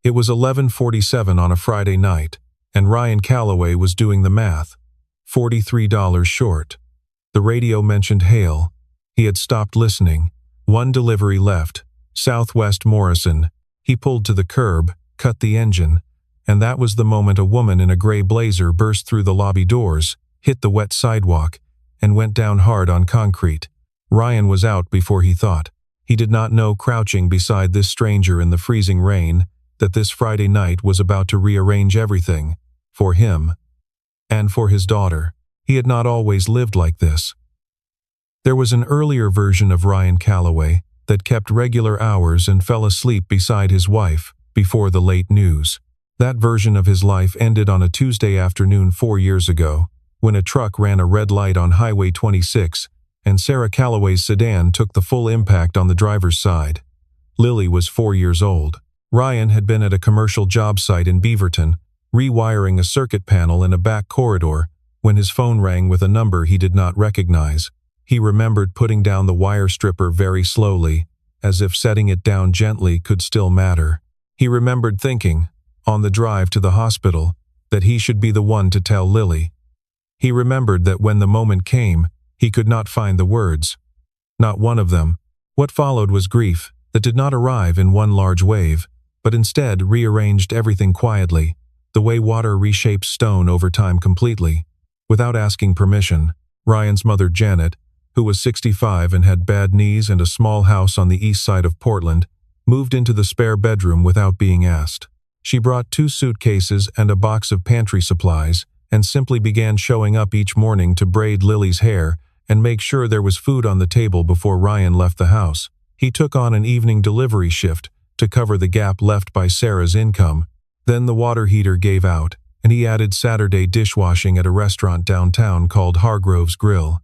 It was 11:47 on a Friday night, and Ryan Calloway was doing the math. $43 short. The radio mentioned hail. He had stopped listening. One delivery left, Southwest Morrison. He pulled to the curb, cut the engine, and that was the moment a woman in a gray blazer burst through the lobby doors, hit the wet sidewalk, and went down hard on concrete. Ryan was out before he thought. He did not know, crouching beside this stranger in the freezing rain, that this Friday night was about to rearrange everything, for him, and for his daughter. He had not always lived like this. There was an earlier version of Ryan Calloway that kept regular hours and fell asleep beside his wife before the late news. That version of his life ended on a Tuesday afternoon 4 years ago, when a truck ran a red light on Highway 26, and Sarah Calloway's sedan took the full impact on the driver's side. Lily was 4 years old. Ryan had been at a commercial job site in Beaverton, rewiring a circuit panel in a back corridor, when his phone rang with a number he did not recognize. He remembered putting down the wire stripper very slowly, as if setting it down gently could still matter. He remembered thinking, on the drive to the hospital, that he should be the one to tell Lily. He remembered that when the moment came, he could not find the words. Not one of them. What followed was grief that did not arrive in one large wave, but instead rearranged everything quietly, the way water reshapes stone over time completely. Without asking permission, Ryan's mother Janet, who was 65 and had bad knees and a small house on the east side of Portland, moved into the spare bedroom without being asked. She brought 2 suitcases and a box of pantry supplies and simply began showing up each morning to braid Lily's hair and make sure there was food on the table before Ryan left the house. He took on an evening delivery shift to cover the gap left by Sarah's income. Then the water heater gave out, and he added Saturday dishwashing at a restaurant downtown called Hargrove's Grill.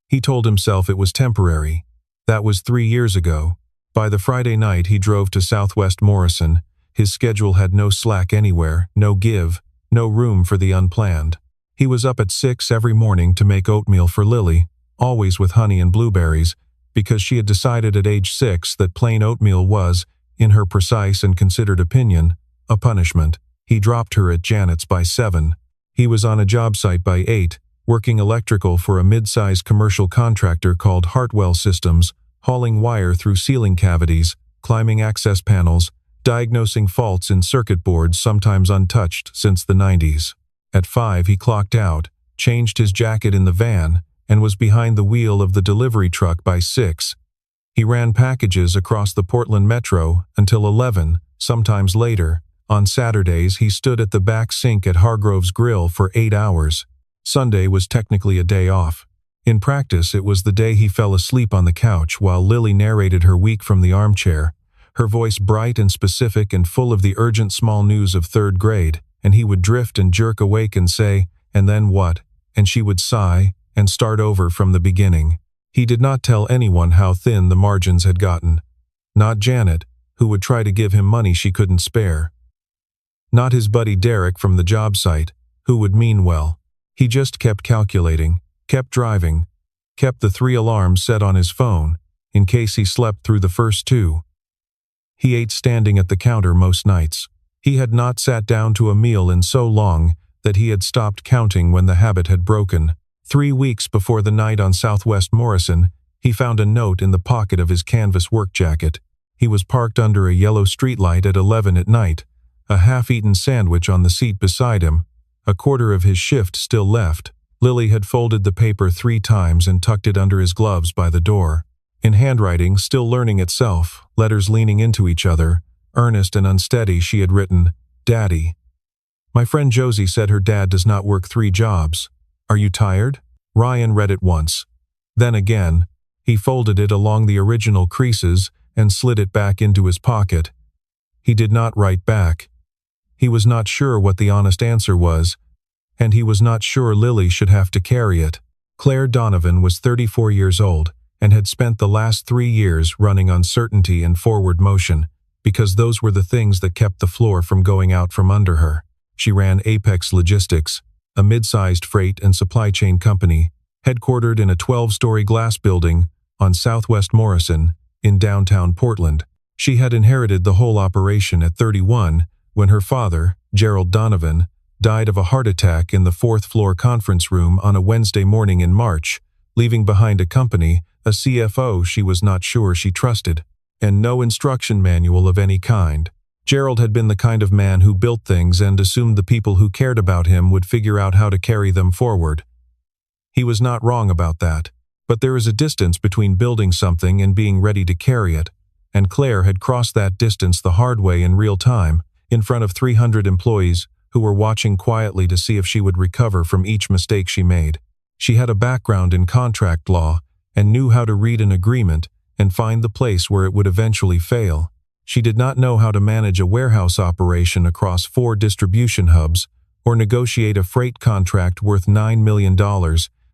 He told himself it was temporary. That was 3 years ago. By the Friday night he drove to Southwest Morrison. His schedule had no slack anywhere, no give, no room for the unplanned. He was up at 6 every morning to make oatmeal for Lily, always with honey and blueberries, because she had decided at age 6 that plain oatmeal was, in her precise and considered opinion, a punishment. He dropped her at Janet's by 7. He was on a job site by 8, working electrical for a mid-sized commercial contractor called Hartwell Systems, hauling wire through ceiling cavities, climbing access panels, diagnosing faults in circuit boards sometimes untouched since the 90s. At 5 he clocked out, changed his jacket in the van, and was behind the wheel of the delivery truck by 6. He ran packages across the Portland Metro until 11, sometimes later. On Saturdays he stood at the back sink at Hargrove's Grill for 8 hours. Sunday was technically a day off. In practice, it was the day he fell asleep on the couch while Lily narrated her week from the armchair, her voice bright and specific and full of the urgent small news of 3rd grade, and he would drift and jerk awake and say, "And then what?" And she would sigh and start over from the beginning. He did not tell anyone how thin the margins had gotten. Not Janet, who would try to give him money she couldn't spare. Not his buddy Derek from the job site, who would mean well. He just kept calculating, kept driving, kept the 3 alarms set on his phone, in case he slept through the first 2. He ate standing at the counter most nights. He had not sat down to a meal in so long that he had stopped counting when the habit had broken. 3 weeks before the night on Southwest Morrison, he found a note in the pocket of his canvas work jacket. He was parked under a yellow streetlight at 11 at night, a half-eaten sandwich on the seat beside him, a quarter of his shift still left. Lily had folded the paper 3 times and tucked it under his gloves by the door. In handwriting, still learning itself, letters leaning into each other, earnest and unsteady, she had written, "Daddy. My friend Josie said her dad does not work 3 jobs. Are you tired?" Ryan read it once. Then again. He folded it along the original creases and slid it back into his pocket. He did not write back. He was not sure what the honest answer was, and he was not sure Lily should have to carry it. Claire Donovan was 34 years old and had spent the last 3 years running on certainty and forward motion, because those were the things that kept the floor from going out from under her. She ran Apex Logistics, a mid-sized freight and supply chain company, headquartered in a 12-story glass building on Southwest Morrison in downtown Portland. She had inherited the whole operation at 31, when her father, Gerald Donovan, died of a heart attack in the fourth-floor conference room on a Wednesday morning in March, leaving behind a company, a CFO she was not sure she trusted, and no instruction manual of any kind. Gerald had been the kind of man who built things and assumed the people who cared about him would figure out how to carry them forward. He was not wrong about that, but there is a distance between building something and being ready to carry it, and Claire had crossed that distance the hard way in real time, in front of 300 employees who were watching quietly to see if she would recover from each mistake she made. She had a background in contract law and knew how to read an agreement and find the place where it would eventually fail. She did not know how to manage a warehouse operation across 4 distribution hubs, or negotiate a freight contract worth $9 million,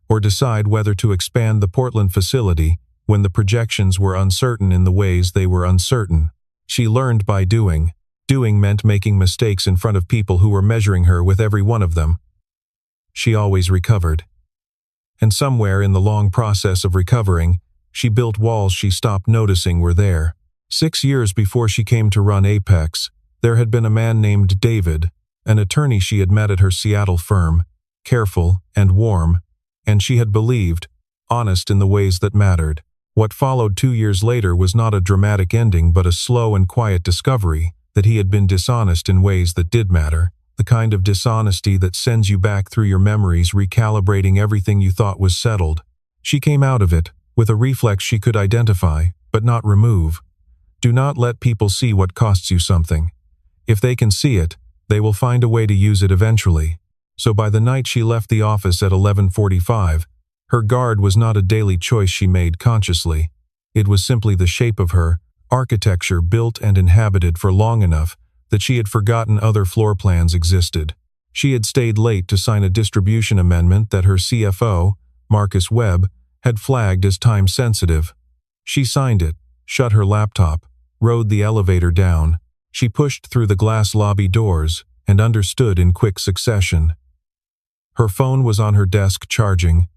or decide whether to expand the Portland facility when the projections were uncertain in the ways they were uncertain. She learned by doing. Doing meant making mistakes in front of people who were measuring her with every one of them. She always recovered. And somewhere in the long process of recovering, she built walls she stopped noticing were there. 6 years before she came to run Apex, there had been a man named David, an attorney she had met at her Seattle firm, careful and warm, and she had believed, honest in the ways that mattered. What followed 2 years later was not a dramatic ending but a slow and quiet discovery that he had been dishonest in ways that did matter, the kind of dishonesty that sends you back through your memories recalibrating everything you thought was settled. She came out of it, with a reflex she could identify, but not remove. Do not let people see what costs you something. If they can see it, they will find a way to use it eventually. So by the night she left the office at 11:45, her guard was not a daily choice she made consciously. It was simply the shape of her, architecture built and inhabited for long enough that she had forgotten other floor plans existed. She had stayed late to sign a distribution amendment that her CFO, Marcus Webb, had flagged as time-sensitive. She signed it, shut her laptop, rode the elevator down. She pushed through the glass lobby doors and understood in quick succession. Her phone was on her desk charging.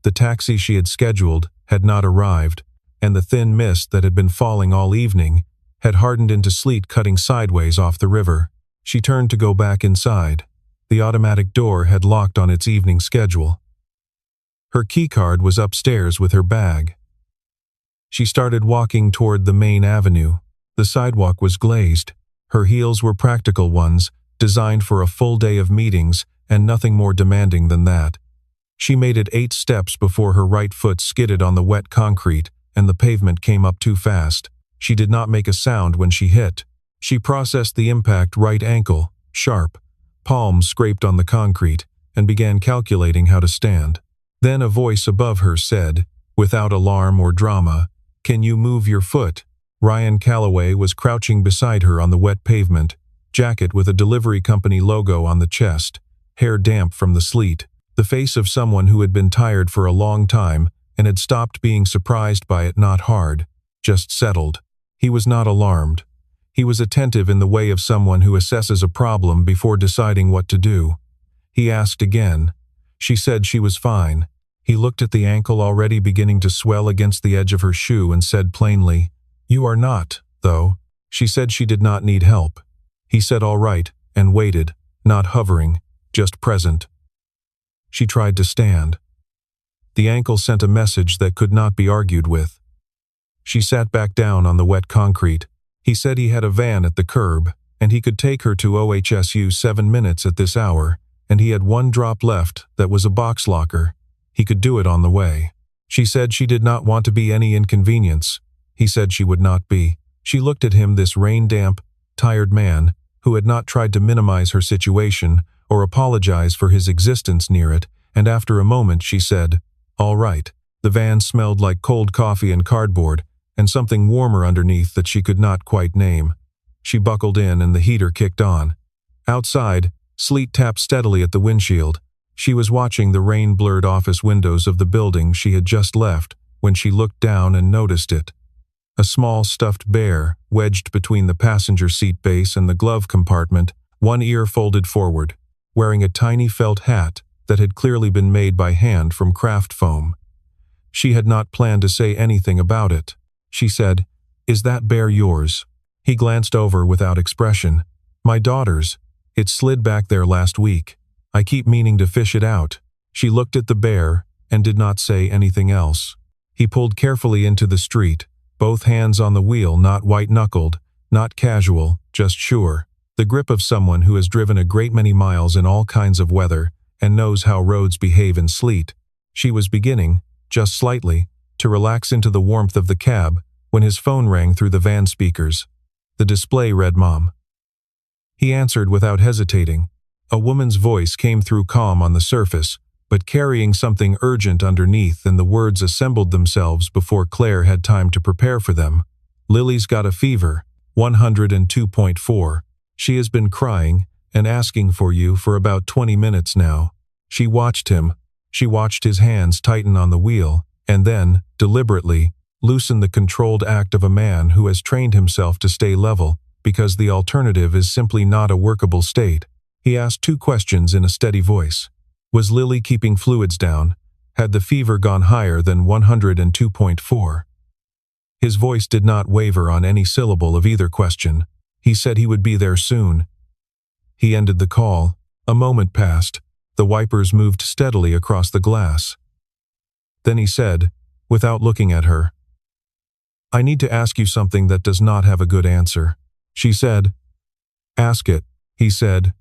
The taxi she had scheduled had not arrived, and the thin mist that had been falling all evening had hardened into sleet cutting sideways off the river. She turned to go back inside. The automatic door had locked on its evening schedule. Her keycard was upstairs with her bag. She started walking toward the main avenue. The sidewalk was glazed. Her heels were practical ones, designed for a full day of meetings and nothing more demanding than that. She made it 8 steps before her right foot skidded on the wet concrete and the pavement came up too fast. She did not make a sound when she hit. She processed the impact right ankle, sharp. Palms scraped on the concrete, and began calculating how to stand. Then a voice above her said, without alarm or drama, "Can you move your foot?" Ryan Calloway was crouching beside her on the wet pavement, jacket with a delivery company logo on the chest, hair damp from the sleet, the face of someone who had been tired for a long time and had stopped being surprised by it, not hard, just settled. He was not alarmed. He was attentive in the way of someone who assesses a problem before deciding what to do. He asked again. She said she was fine. He looked at the ankle already beginning to swell against the edge of her shoe and said plainly, "You are not, though." She said she did not need help. He said all right, and waited, not hovering, just present. She tried to stand. The ankle sent a message that could not be argued with. She sat back down on the wet concrete. He said he had a van at the curb, and he could take her to OHSU 7 minutes at this hour, and he had 1 drop left that was a box locker. He could do it on the way. She said she did not want to be any inconvenience. He said she would not be. She looked at him, this rain-damp, tired man, who had not tried to minimize her situation or apologize for his existence near it, and after a moment she said, "All right." The van smelled like cold coffee and cardboard, and something warmer underneath that she could not quite name. She buckled in and the heater kicked on. Outside, sleet tapped steadily at the windshield. She was watching the rain-blurred office windows of the building she had just left when she looked down and noticed it. A small stuffed bear, wedged between the passenger seat base and the glove compartment, one ear folded forward, wearing a tiny felt hat that had clearly been made by hand from craft foam. She had not planned to say anything about it. She said, "Is that bear yours?" He glanced over without expression. My daughter's. It slid back there last week. I keep meaning to fish it out." She looked at the bear and did not say anything else. He pulled carefully into the street, both hands on the wheel, not white-knuckled, not casual, just sure. The grip of someone who has driven a great many miles in all kinds of weather and knows how roads behave in sleet. She was beginning, just slightly, to relax into the warmth of the cab when his phone rang through the van speakers. The display read Mom. He answered without hesitating. A woman's voice came through calm on the surface, but carrying something urgent underneath, and the words assembled themselves before Claire had time to prepare for them. "Lily's got a fever, 102.4. She has been crying and asking for you for about 20 minutes now." She watched him. She watched his hands tighten on the wheel, and then, deliberately, loosen the controlled act of a man who has trained himself to stay level, because the alternative is simply not a workable state. He asked 2 questions in a steady voice. Was Lily keeping fluids down? Had the fever gone higher than 102.4? His voice did not waver on any syllable of either question. He said he would be there soon. He ended the call. A moment passed. The wipers moved steadily across the glass. Then he said, without looking at her, "I need to ask you something that does not have a good answer." She said, "Ask it," he said.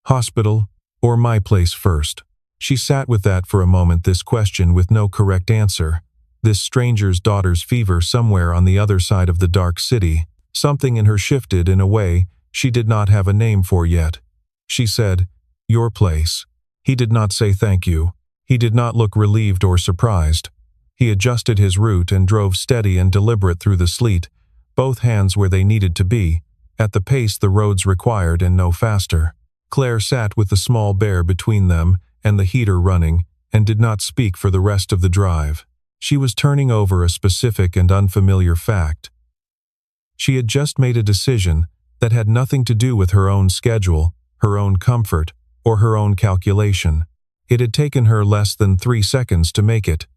"Hospital or my place first?" She sat with that for a moment, this question with no correct answer. This stranger's daughter's fever somewhere on the other side of the dark city. Something in her shifted in a way she did not have a name for yet. She said, "Your place." He did not say thank you. He did not look relieved or surprised. He adjusted his route and drove steady and deliberate through the sleet, both hands where they needed to be, at the pace the roads required and no faster. Claire sat with the small bear between them and the heater running, and did not speak for the rest of the drive. She was turning over a specific and unfamiliar fact. She had just made a decision that had nothing to do with her own schedule, her own comfort, or her own calculation. It had taken her less than 3 seconds to make it.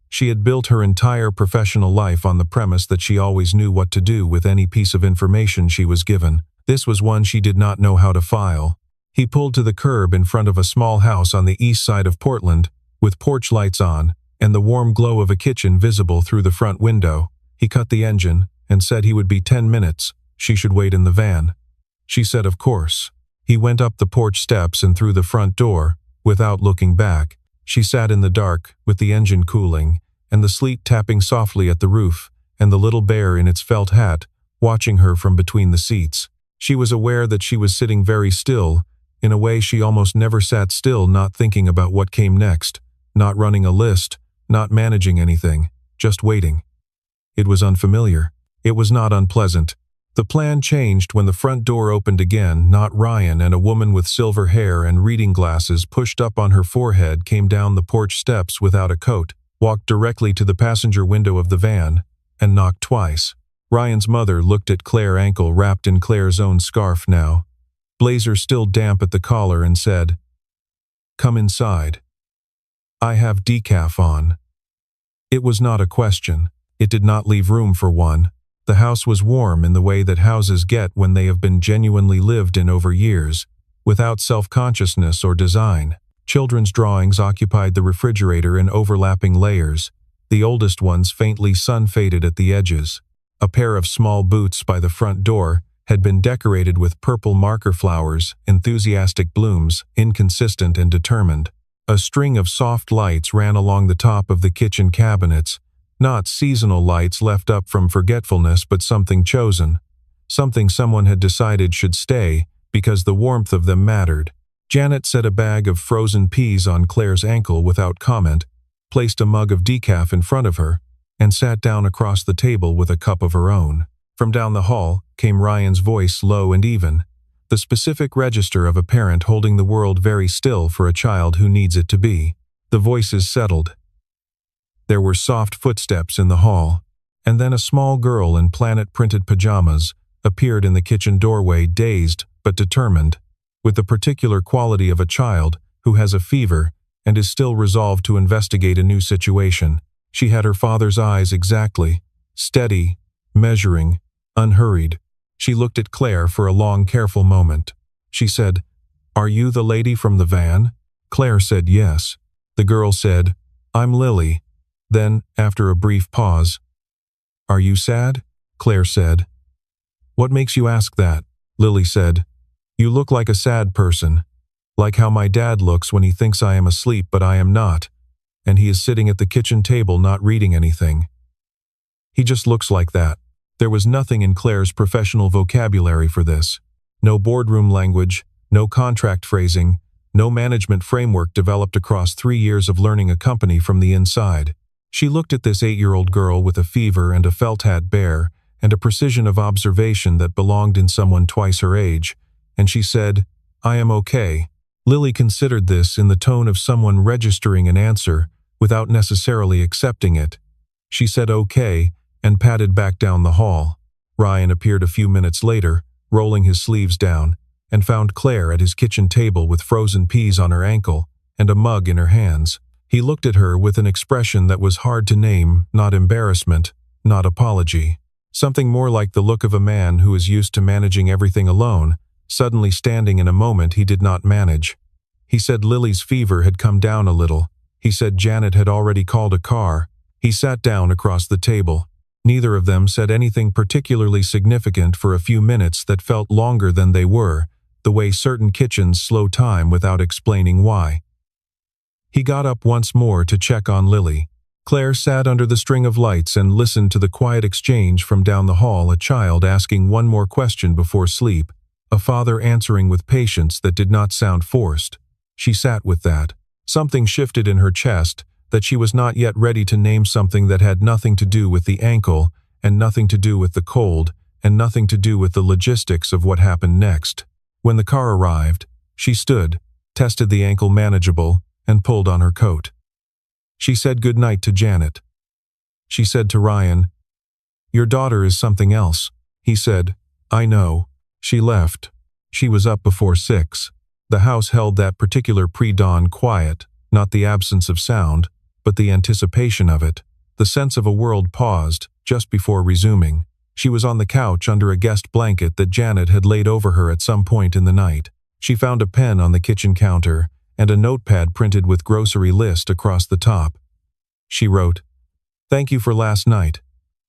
She had built her entire professional life on the premise that she always knew what to do with any piece of information she was given. This was one she did not know how to file. He pulled to the curb in front of a small house on the east side of Portland, with porch lights on, and the warm glow of a kitchen visible through the front window. He cut the engine, and said he would be 10 minutes. She should wait in the van. She said of course. He went up the porch steps and through the front door, without looking back. She sat in the dark, with the engine cooling, and the sleet tapping softly at the roof, and the little bear in its felt hat, watching her from between the seats. She was aware that she was sitting very still, in a way she almost never sat still, not thinking about what came next, not running a list, not managing anything, just waiting. It was unfamiliar. It was not unpleasant. The plan changed when the front door opened again. Not Ryan, and a woman with silver hair and reading glasses pushed up on her forehead came down the porch steps without a coat, walked directly to the passenger window of the van, and knocked twice. Ryan's mother looked at Claire, ankle wrapped in Claire's own scarf now, blazer still damp at the collar, and said, "Come inside. I have decaf on." It was not a question. It did not leave room for one. The house was warm in the way that houses get when they have been genuinely lived in over years, without self-consciousness or design. Children's drawings occupied the refrigerator in overlapping layers, the oldest ones faintly sun-faded at the edges. A pair of small boots by the front door had been decorated with purple marker flowers, enthusiastic blooms, inconsistent and determined. A string of soft lights ran along the top of the kitchen cabinets, not seasonal lights left up from forgetfulness, but something chosen, something someone had decided should stay because the warmth of them mattered. Janet set a bag of frozen peas on Claire's ankle without comment, placed a mug of decaf in front of her, and sat down across the table with a cup of her own. From down the hall came Ryan's voice, low and even, the specific register of a parent holding the world very still for a child who needs it to be. The voices settled. There were soft footsteps in the hall, and then a small girl in planet-printed pajamas appeared in the kitchen doorway, dazed but determined, with the particular quality of a child who has a fever and is still resolved to investigate a new situation. She had her father's eyes exactly, steady, measuring, unhurried. She looked at Claire for a long, careful moment. She said, "Are you the lady from the van?" Claire said yes. The girl said, "I'm Lily." Then, after a brief pause, "Are you sad?" Claire said. "What makes you ask that?" Lily said. "You look like a sad person, like how my dad looks when he thinks I am asleep but I am not, and he is sitting at the kitchen table not reading anything. He just looks like that." There was nothing in Claire's professional vocabulary for this. No boardroom language, no contract phrasing, no management framework developed across 3 years of learning a company from the inside. She looked at this 8-year-old girl with a fever and a felt hat bear and a precision of observation that belonged in someone twice her age, and she said, "I am okay." Lily considered this in the tone of someone registering an answer without necessarily accepting it. She said okay and padded back down the hall. Ryan appeared a few minutes later, rolling his sleeves down, and found Claire at his kitchen table with frozen peas on her ankle and a mug in her hands. He looked at her with an expression that was hard to name, not embarrassment, not apology. Something more like the look of a man who is used to managing everything alone, suddenly standing in a moment he did not manage. He said Lily's fever had come down a little. He said Janet had already called a car. He sat down across the table. Neither of them said anything particularly significant for a few minutes that felt longer than they were, the way certain kitchens slow time without explaining why. He got up once more to check on Lily. Claire sat under the string of lights and listened to the quiet exchange from down the hall, a child asking one more question before sleep, a father answering with patience that did not sound forced. She sat with that. Something shifted in her chest, that she was not yet ready to name something that had nothing to do with the ankle, and nothing to do with the cold, and nothing to do with the logistics of what happened next. When the car arrived, she stood, tested the ankle manageable, and pulled on her coat. She said goodnight to Janet. She said to Ryan, "Your daughter is something else." He said, "I know." She left. She was up before 6. The house held that particular pre-dawn quiet, not the absence of sound, but the anticipation of it. The sense of a world paused, just before resuming. She was on the couch under a guest blanket that Janet had laid over her at some point in the night. She found a pen on the kitchen counter, and a notepad printed with grocery list across the top. She wrote, "Thank you for last night.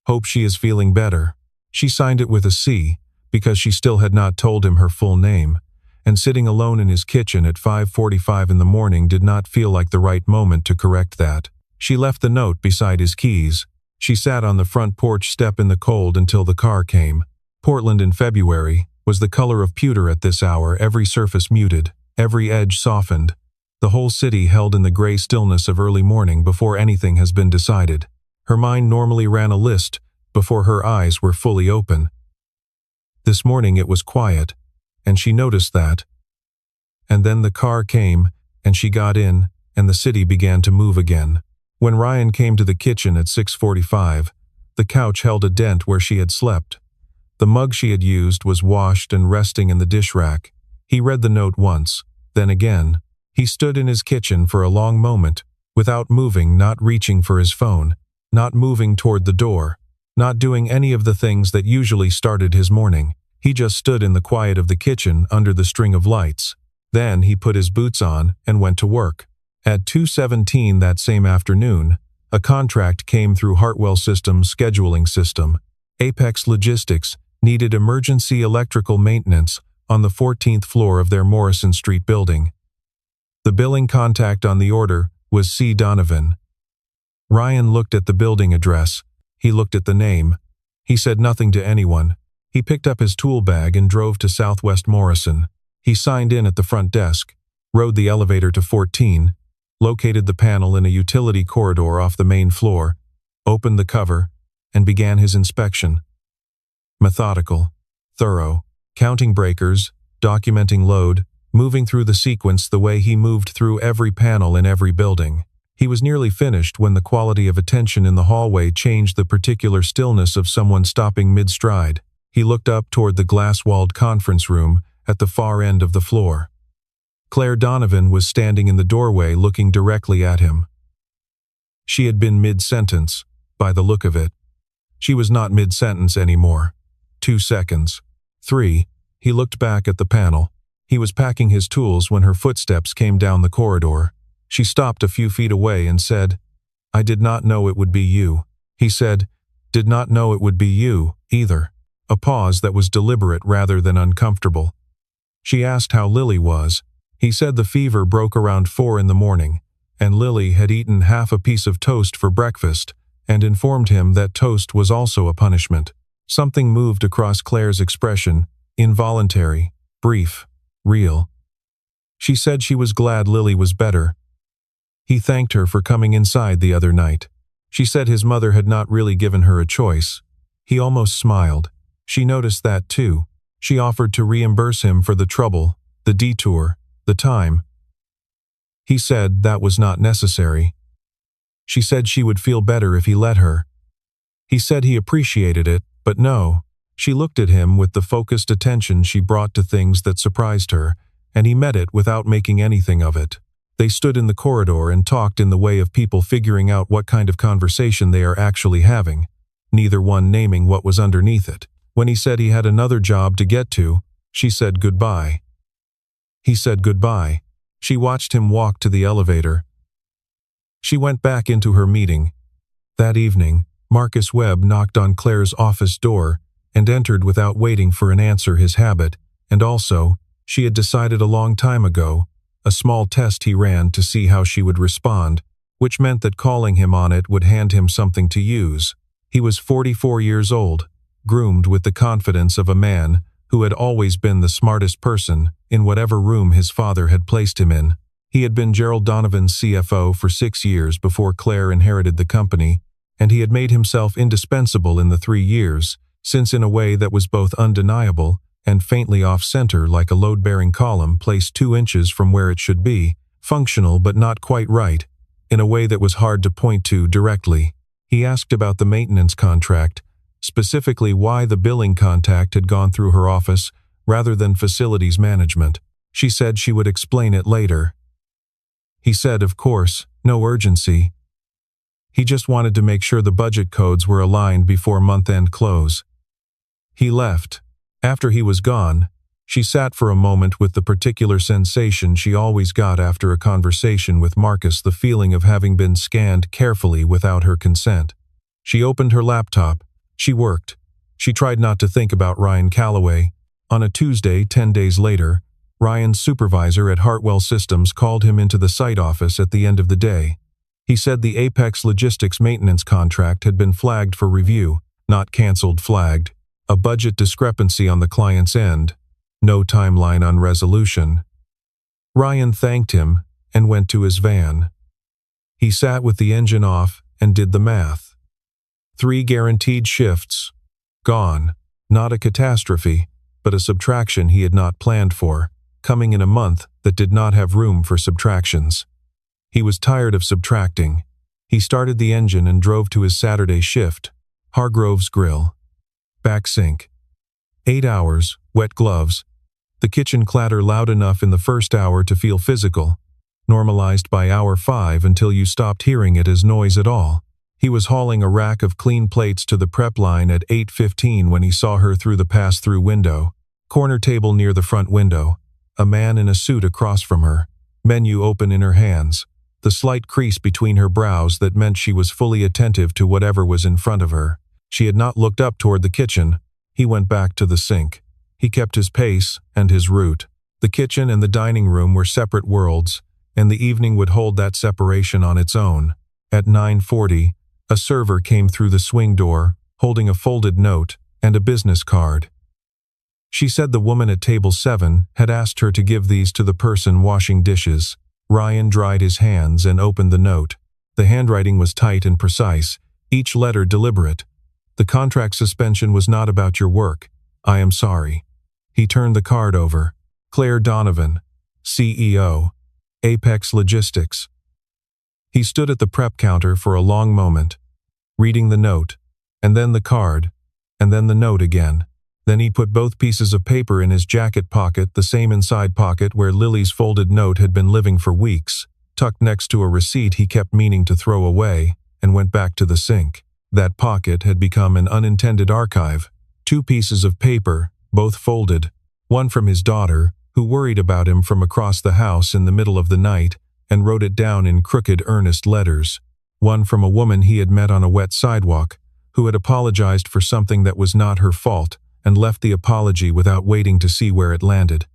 Hope she is feeling better." She signed it with a C, because she still had not told him her full name, and sitting alone in his kitchen at 5:45 in the morning did not feel like the right moment to correct that. She left the note beside his keys. She sat on the front porch step in the cold until the car came. Portland in February was the color of pewter at this hour, every surface muted, every edge softened. The whole city held in the gray stillness of early morning before anything has been decided. Her mind normally ran a list before her eyes were fully open. This morning it was quiet, and she noticed that. And then the car came, and she got in, and the city began to move again. When Ryan came to the kitchen at 6:45, the couch held a dent where she had slept. The mug she had used was washed and resting in the dish rack. He read the note once, then again. He stood in his kitchen for a long moment, without moving, not reaching for his phone, not moving toward the door, not doing any of the things that usually started his morning. He just stood in the quiet of the kitchen under the string of lights. Then he put his boots on and went to work. At 2:17 that same afternoon, a contract came through Hartwell Systems' scheduling system. Apex Logistics needed emergency electrical maintenance on the 14th floor of their Morrison Street building. The billing contact on the order was C. Donovan. Ryan looked at the building address. He looked at the name. He said nothing to anyone. He picked up his tool bag and drove to Southwest Morrison. He signed in at the front desk, rode the elevator to 14, located the panel in a utility corridor off the main floor, opened the cover, and began his inspection. Methodical, thorough, counting breakers, documenting load, moving through the sequence the way he moved through every panel in every building. He was nearly finished when the quality of attention in the hallway changed the particular stillness of someone stopping mid-stride. He looked up toward the glass-walled conference room at the far end of the floor. Claire Donovan was standing in the doorway looking directly at him. She had been mid-sentence, by the look of it. She was not mid-sentence anymore. 2 seconds. 3. He looked back at the panel. He was packing his tools when her footsteps came down the corridor. She stopped a few feet away and said, "I did not know it would be you." He said, "Did not know it would be you, either." A pause that was deliberate rather than uncomfortable. She asked how Lily was. He said the fever broke around 4 in the morning, and Lily had eaten half a piece of toast for breakfast, and informed him that toast was also a punishment. Something moved across Claire's expression, involuntary, brief, real. She said she was glad Lily was better. He thanked her for coming inside the other night. She said his mother had not really given her a choice. He almost smiled. She noticed that too. She offered to reimburse him for the trouble, the detour, the time. He said that was not necessary. She said she would feel better if he let her. He said he appreciated it, but no. She looked at him with the focused attention she brought to things that surprised her, and he met it without making anything of it. They stood in the corridor and talked in the way of people figuring out what kind of conversation they are actually having, neither one naming what was underneath it. When he said he had another job to get to, she said goodbye. He said goodbye. She watched him walk to the elevator. She went back into her meeting. That evening, Marcus Webb knocked on Claire's office door and entered without waiting for an answer, his habit, and also, she had decided a long time ago, a small test he ran to see how she would respond, which meant that calling him on it would hand him something to use. He was 44 years old, groomed with the confidence of a man who had always been the smartest person in whatever room his father had placed him in. He had been Gerald Donovan's CFO for 6 years before Claire inherited the company, and he had made himself indispensable in the 3 years, since in a way that was both undeniable and faintly off-center, like a load-bearing column placed 2 inches from where it should be, functional but not quite right, in a way that was hard to point to directly. He asked about the maintenance contract, specifically why the billing contact had gone through her office rather than facilities management. She said she would explain it later. He said, of course, no urgency. He just wanted to make sure the budget codes were aligned before month-end close. He left. After he was gone, she sat for a moment with the particular sensation she always got after a conversation with Marcus, the feeling of having been scanned carefully without her consent. She opened her laptop. She worked. She tried not to think about Ryan Calloway. On a Tuesday, 10 days later, Ryan's supervisor at Hartwell Systems called him into the site office at the end of the day. He said the Apex Logistics maintenance contract had been flagged for review, not canceled, flagged. A budget discrepancy on the client's end. No timeline on resolution. Ryan thanked him and went to his van. He sat with the engine off and did the math. 3 guaranteed shifts. Gone. Not a catastrophe, but a subtraction he had not planned for, coming in a month that did not have room for subtractions. He was tired of subtracting. He started the engine and drove to his Saturday shift. Hargrove's Grill. Back sink. 8 hours, wet gloves. The kitchen clatter loud enough in the first hour to feel physical, normalized by hour 5 until you stopped hearing it as noise at all. He was hauling a rack of clean plates to the prep line at 8:15 when he saw her through the pass-through window. Corner table near the front window. A man in a suit across from her. Menu open in her hands. The slight crease between her brows that meant she was fully attentive to whatever was in front of her. She had not looked up toward the kitchen. He went back to the sink. He kept his pace and his route. The kitchen and the dining room were separate worlds, and the evening would hold that separation on its own. At 9:40, a server came through the swing door, holding a folded note and a business card. She said the woman at table 7 had asked her to give these to the person washing dishes. Ryan dried his hands and opened the note. The handwriting was tight and precise, each letter deliberate. The contract suspension was not about your work. I am sorry. He turned the card over. Claire Donovan, CEO, Apex Logistics. He stood at the prep counter for a long moment, reading the note, and then the card, and then the note again. Then he put both pieces of paper in his jacket pocket, the same inside pocket where Lily's folded note had been living for weeks, tucked next to a receipt he kept meaning to throw away, and went back to the sink. That pocket had become an unintended archive. 2 pieces of paper, both folded, one from his daughter, who worried about him from across the house in the middle of the night and wrote it down in crooked, earnest letters, one from a woman he had met on a wet sidewalk, who had apologized for something that was not her fault and left the apology without waiting to see where it landed.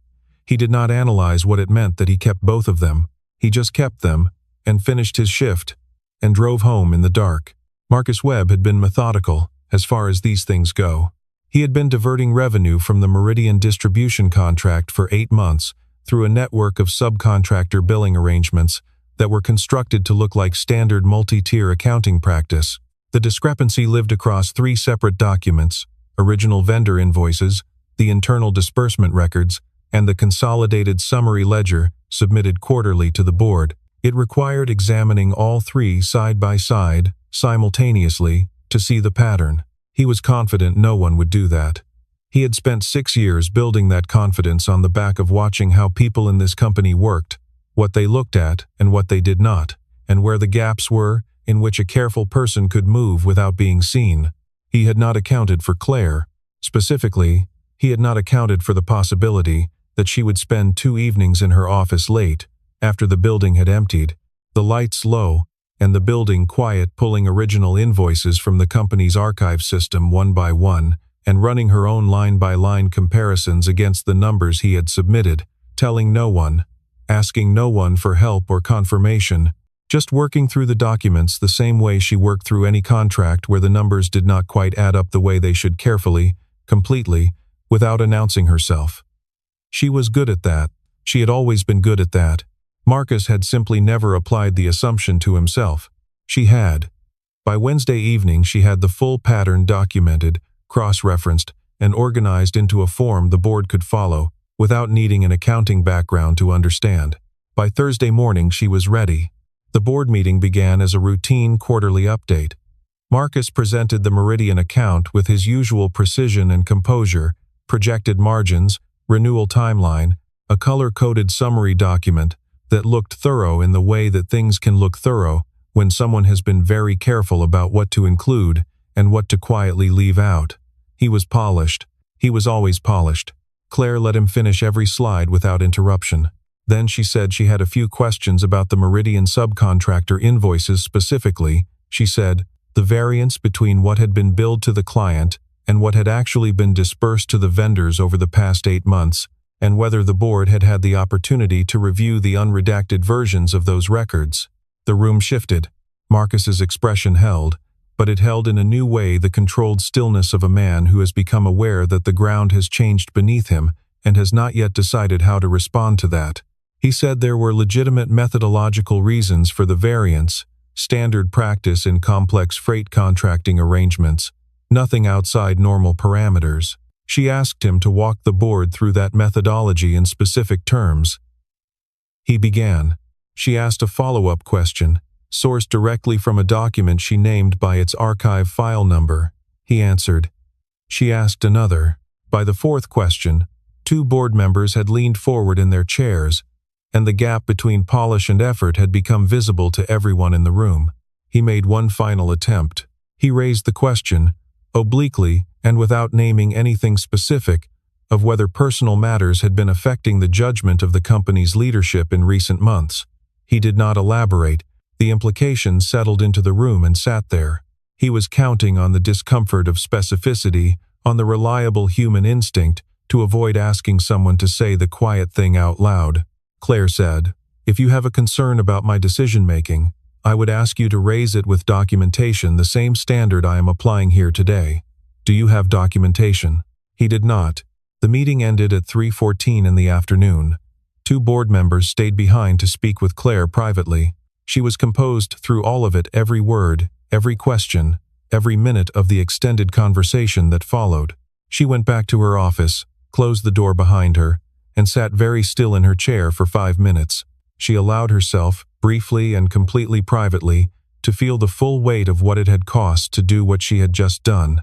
He did not analyze what it meant that he kept both of them. He just kept them and finished his shift and drove home in the dark. Marcus Webb had been methodical as far as these things go. He had been diverting revenue from the Meridian distribution contract for 8 months through a network of subcontractor billing arrangements that were constructed to look like standard multi-tier accounting practice. The discrepancy lived across 3 separate documents: original vendor invoices, the internal disbursement records, and the consolidated summary ledger submitted quarterly to the board. It required examining all 3 side by side, simultaneously, to see the pattern. He was confident no one would do that. He had spent 6 years building that confidence on the back of watching how people in this company worked, what they looked at and what they did not, and where the gaps were in which a careful person could move without being seen. He had not accounted for Claire. Specifically, he had not accounted for the possibility that she would spend 2 evenings in her office late, after the building had emptied, the lights low, and the building quiet, pulling original invoices from the company's archive system one by one, and running her own line-by-line comparisons against the numbers he had submitted, telling no one, asking no one for help or confirmation, just working through the documents the same way she worked through any contract where the numbers did not quite add up the way they should, carefully, completely, without announcing herself. She was good at that. She had always been good at that. Marcus had simply never applied the assumption to himself. She had. By Wednesday evening she had the full pattern documented, cross-referenced, and organized into a form the board could follow, without needing an accounting background to understand. By Thursday morning she was ready. The board meeting began as a routine quarterly update. Marcus presented the Meridian account with his usual precision and composure, projected margins, renewal timeline, a color-coded summary document that looked thorough in the way that things can look thorough when someone has been very careful about what to include and what to quietly leave out. He was polished. He was always polished. Claire let him finish every slide without interruption. Then she said she had a few questions about the Meridian subcontractor invoices specifically. She said, the variance between what had been billed to the client and what had actually been dispersed to the vendors over the past 8 months, and whether the board had had the opportunity to review the unredacted versions of those records. The room shifted. Marcus's expression held, but it held in a new way the controlled stillness of a man who has become aware that the ground has changed beneath him and has not yet decided how to respond to that. He said there were legitimate methodological reasons for the variance, standard practice in complex freight contracting arrangements, nothing outside normal parameters. She asked him to walk the board through that methodology in specific terms. He began. She asked a follow-up question, sourced directly from a document she named by its archive file number. He answered. She asked another. By the 4th question, 2 board members had leaned forward in their chairs, and the gap between polish and effort had become visible to everyone in the room. He made one final attempt. He raised the question, obliquely and without naming anything specific, of whether personal matters had been affecting the judgment of the company's leadership in recent months. He did not elaborate. The implications settled into the room and sat there. He was counting on the discomfort of specificity, on the reliable human instinct to avoid asking someone to say the quiet thing out loud. Claire said, if you have a concern about my decision-making, I would ask you to raise it with documentation, the same standard I am applying here today. Do you have documentation? He did not. The meeting ended at 3:14 in the afternoon. 2 board members stayed behind to speak with Claire privately. She was composed through all of it, every word, every question, every minute of the extended conversation that followed. She went back to her office, closed the door behind her, and sat very still in her chair for 5 minutes. She allowed herself, briefly and completely privately, to feel the full weight of what it had cost to do what she had just done.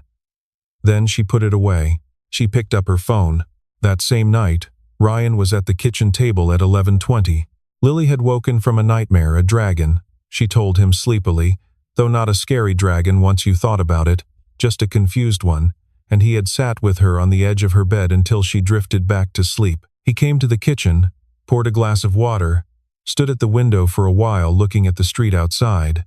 Then she put it away. She picked up her phone. That same night, Ryan was at the kitchen table at 11:20. Lily had woken from a nightmare, a dragon, she told him sleepily, though not a scary dragon once you thought about it, just a confused one, and he had sat with her on the edge of her bed until she drifted back to sleep. He came to the kitchen, poured a glass of water, stood at the window for a while looking at the street outside.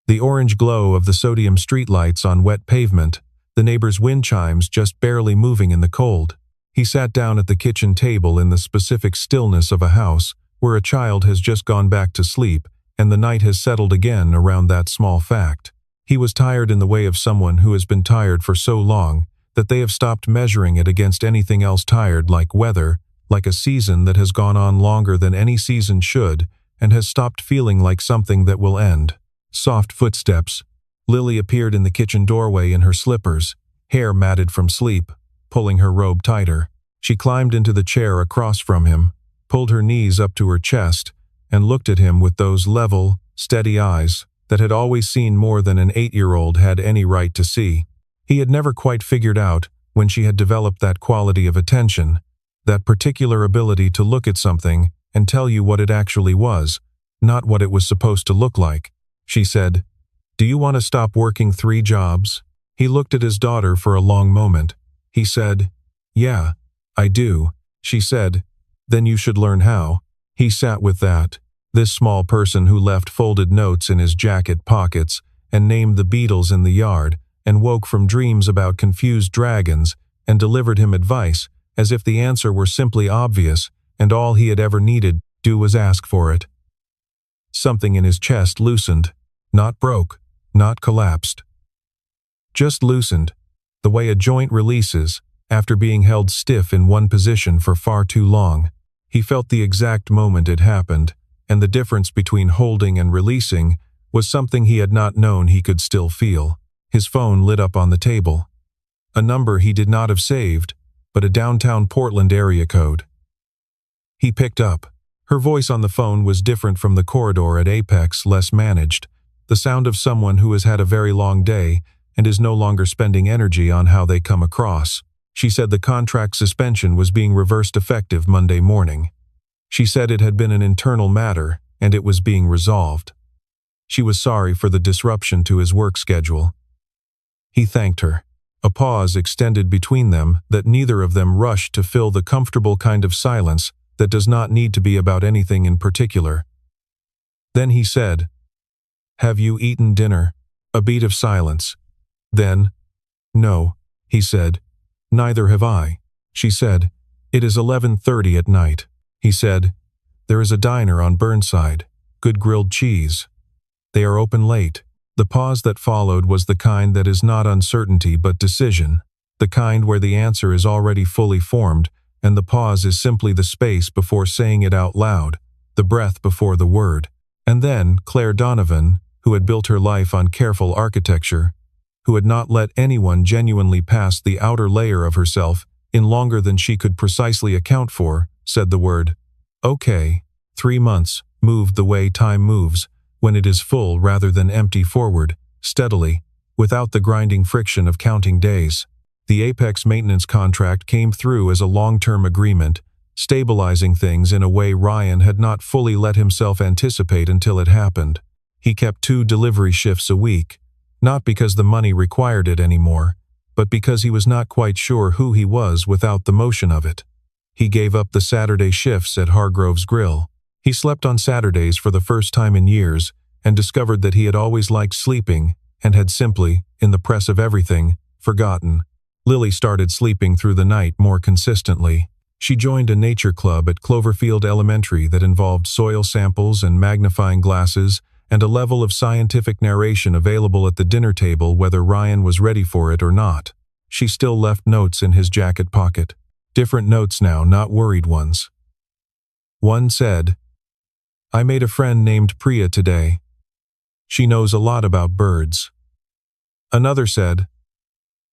The orange glow of the sodium streetlights on wet pavement, the neighbor's wind chimes just barely moving in the cold. He sat down at the kitchen table in the specific stillness of a house where a child has just gone back to sleep and the night has settled again around that small fact. He was tired in the way of someone who has been tired for so long that they have stopped measuring it against anything else, tired like weather, like a season that has gone on longer than any season should and has stopped feeling like something that will end. Soft footsteps. Lily appeared in the kitchen doorway in her slippers, hair matted from sleep, pulling her robe tighter. She climbed into the chair across from him, pulled her knees up to her chest, and looked at him with those level, steady eyes that had always seen more than an 8-year-old had any right to see. He had never quite figured out when she had developed that quality of attention, that particular ability to look at something and tell you what it actually was, not what it was supposed to look like. She said, "Do you want to stop working 3 jobs?" He looked at his daughter for a long moment. He said, "Yeah, I do." She said, "Then you should learn how." He sat with that, this small person who left folded notes in his jacket pockets and named the beetles in the yard and woke from dreams about confused dragons and delivered him advice as if the answer were simply obvious and all he had ever needed to do was ask for it. Something in his chest loosened, not broke, not collapsed. Just loosened, the way a joint releases after being held stiff in one position for far too long. He felt the exact moment it happened, and the difference between holding and releasing was something he had not known he could still feel. His phone lit up on the table. A number he did not have saved, but a downtown Portland area code. He picked up. Her voice on the phone was different from the corridor at Apex, less managed, the sound of someone who has had a very long day and is no longer spending energy on how they come across. She said the contract suspension was being reversed effective Monday morning. She said it had been an internal matter and it was being resolved. She was sorry for the disruption to his work schedule. He thanked her. A pause extended between them that neither of them rushed to fill, the comfortable kind of silence that does not need to be about anything in particular. Then he said, "Have you eaten dinner?" A beat of silence. Then, "No," he said. "Neither have I." She said, "It is 11:30 at night." He said, "There is a diner on Burnside, good grilled cheese. They are open late." The pause that followed was the kind that is not uncertainty but decision, the kind where the answer is already fully formed and the pause is simply the space before saying it out loud, the breath before the word. And then Claire Donovan, who had built her life on careful architecture, who had not let anyone genuinely pass the outer layer of herself in longer than she could precisely account for, said the word. Okay, 3 months, moved the way time moves, when it is full rather than empty forward, steadily, without the grinding friction of counting days. The Apex maintenance contract came through as a long-term agreement, stabilizing things in a way Ryan had not fully let himself anticipate until it happened. He kept 2 delivery shifts a week, not because the money required it anymore, but because he was not quite sure who he was without the motion of it. He gave up the Saturday shifts at Hargrove's Grill. He slept on Saturdays for the first time in years and discovered that he had always liked sleeping and had simply, in the press of everything, forgotten. Lily started sleeping through the night more consistently. She joined a nature club at Cloverfield Elementary that involved soil samples and magnifying glasses and a level of scientific narration available at the dinner table whether Ryan was ready for it or not. She still left notes in his jacket pocket. Different notes now, not worried ones. One said, "I made a friend named Priya today. She knows a lot about birds." Another said,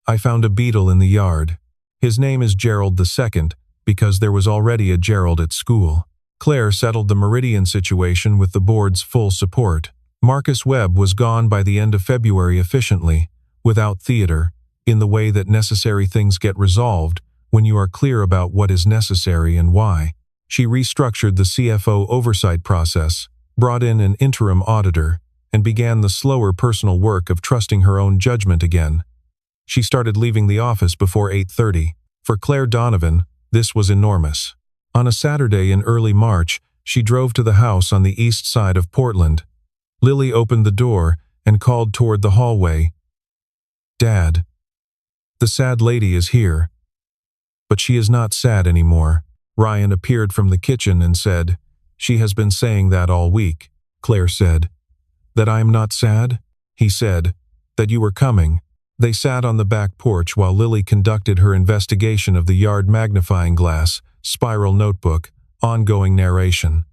"I found a beetle in the yard. His name is Gerald II because there was already a Gerald at school." Claire settled the Meridian situation with the board's full support. Marcus Webb was gone by the end of February efficiently, without theater, in the way that necessary things get resolved when you are clear about what is necessary and why. She restructured the CFO oversight process, brought in an interim auditor, and began the slower personal work of trusting her own judgment again. She started leaving the office before 8:30. For Claire Donovan, this was enormous. On a Saturday in early March, she drove to the house on the east side of Portland. Lily opened the door and called toward the hallway. "Dad, the sad lady is here." But she is not sad anymore. Ryan appeared from the kitchen and said, "She has been saying that all week." Claire said, "That I am not sad?" He said, "That you were coming." They sat on the back porch while Lily conducted her investigation of the yard magnifying glass, spiral notebook, ongoing narration.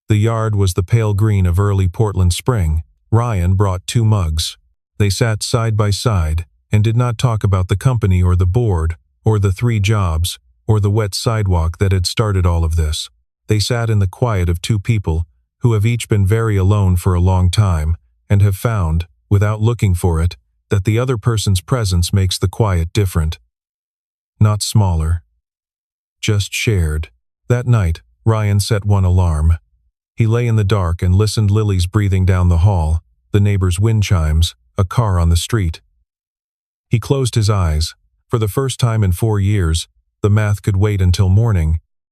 The yard was the pale green of early Portland spring. Ryan brought 2 mugs. They sat side by side and did not talk about the company or the board, or the 3 jobs, or the wet sidewalk that had started all of this. They sat in the quiet of 2 people who have each been very alone for a long time and have found, without looking for it, that the other person's presence makes the quiet different. Not smaller. Just shared. That night, Ryan set one alarm. He lay in the dark and listened Lily's breathing down the hall, the neighbor's wind chimes, a car on the street. He closed his eyes. For the first time in 4 years, the math could wait until morning.